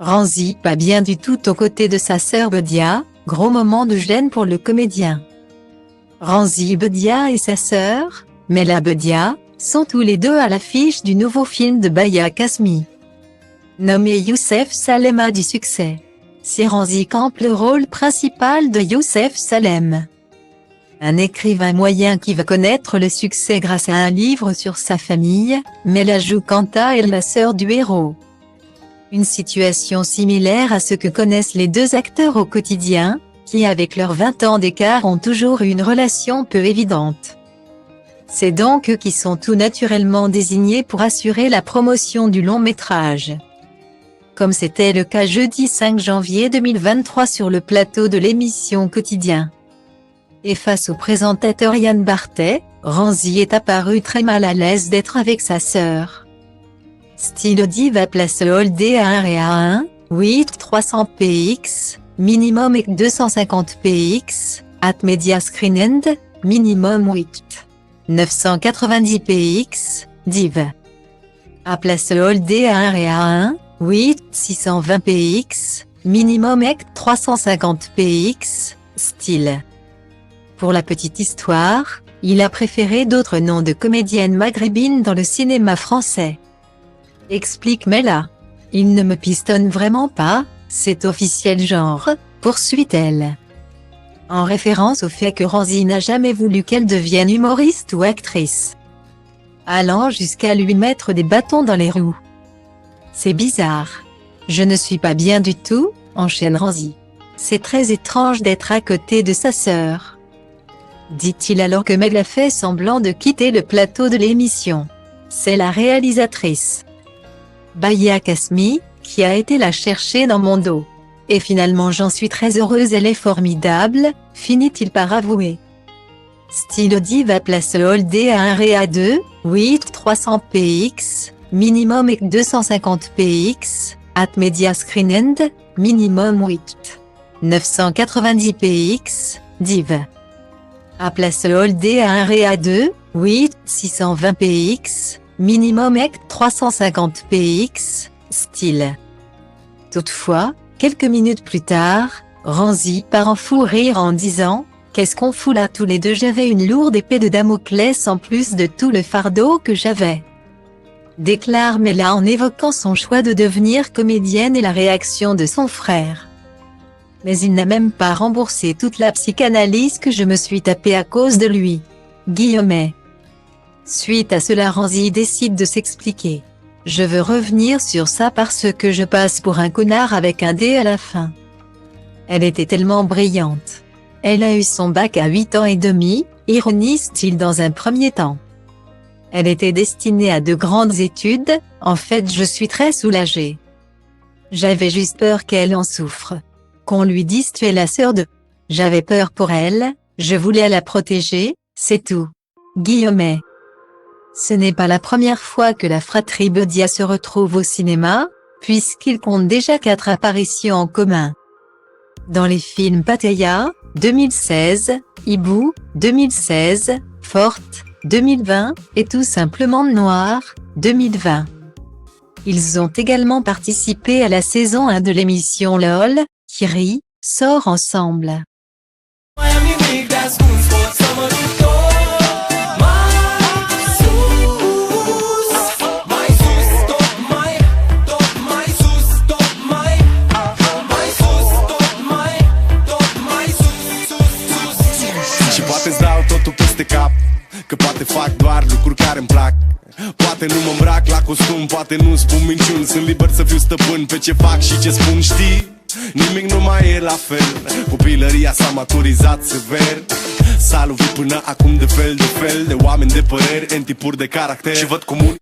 Ranzy pas bien du tout aux côtés de sa sœur Bedia, gros moment de gêne pour le comédien. Ranzy Bedia et sa sœur, Mela Bedia, sont tous les deux à l'affiche du nouveau film de Baya Kasmi. Nommé Youssef Salem a du succès. C'est Ranzy campe le rôle principal de Youssef Salem. Un écrivain moyen qui va connaître le succès grâce à un livre sur sa famille, Mela joue quant à elle la sœur du héros. Une situation similaire à ce que connaissent les deux acteurs au quotidien, qui avec leurs 20 ans d'écart ont toujours eu une relation peu évidente. C'est donc eux qui sont tout naturellement désignés pour assurer la promotion du long métrage. Comme c'était le cas jeudi 5 janvier 2023 sur le plateau de l'émission Quotidien. Et face au présentateur Yann Barthès, Ranzy est apparu très mal à l'aise d'être avec sa sœur. Style Diva place Holdé à 1 et à 1, 8 300 px, minimum et 250 px, at media screen end, minimum 8 990 px, div. À place Holdé à 1 et à 1, 8 620 px, minimum et 350 px, style. Pour la petite histoire, il a préféré d'autres noms de comédiennes maghrébines dans le cinéma français. Explique Mela. Il ne me pistonne vraiment pas, c'est officiel genre, poursuit-elle. En référence au fait que Ranzy n'a jamais voulu qu'elle devienne humoriste ou actrice. Allant jusqu'à lui mettre des bâtons dans les roues. C'est bizarre. Je ne suis pas bien du tout, enchaîne Ranzy. C'est très étrange d'être à côté de sa sœur. Dit-il alors que Mela fait semblant de quitter le plateau de l'émission. C'est la réalisatrice Baya Kasmi, qui a été la chercher dans mon dos. Et finalement j'en suis très heureuse, elle est formidable, finit-il par avouer. Style Diva place Holdé à 1 et à 2, 8 300 px, minimum et 250 px, at media screen end, minimum 8 990 px, div. À place Holdé à 1 et à 2, 8 620 px, minimum et 350 px, style. Toutefois, quelques minutes plus tard, Ranzy part en fou rire en disant « Qu'est-ce qu'on fout là tous les deux, j'avais une lourde épée de Damoclès en plus de tout le fardeau que j'avais. » Déclare Mela en évoquant son choix de devenir comédienne et la réaction de son frère. Mais il n'a même pas remboursé toute la psychanalyse que je me suis tapée à cause de lui. Guillemets. Suite à cela, Ranzy décide de s'expliquer. Je veux revenir sur ça parce que je passe pour un connard avec un D à la fin. Elle était tellement brillante. Elle a eu son bac à 8 ans et demi, ironise-t-il dans un premier temps. Elle était destinée à de grandes études, en fait je suis très soulagée. J'avais juste peur qu'elle en souffre. Qu'on lui dise tu es la sœur de... J'avais peur pour elle, je voulais la protéger, c'est tout. Guillemets. Ce n'est pas la première fois que la fratrie Bedia se retrouve au cinéma, puisqu'ils comptent déjà 4 apparitions en commun. Dans les films Pattaya, 2016, Ibu, 2016, Forte, 2020, et Tout simplement Noir, 2020. Ils ont également participé à la saison 1 de l'émission LOL, qui rit, sort ensemble. Și poate-ți dau totul peste cap, că poate fac doar lucruri care îmi plac. Poate nu mă îmbrac la costum, poate nu spun minciuni. Sunt liber să fiu stăpân pe ce fac și ce spun, știi? Nimic nu mai e la fel. Copilăria s-a maturizat sever. S-a lovit până acum de fel de oameni de păreri, în tipuri de caracter. Și văd comun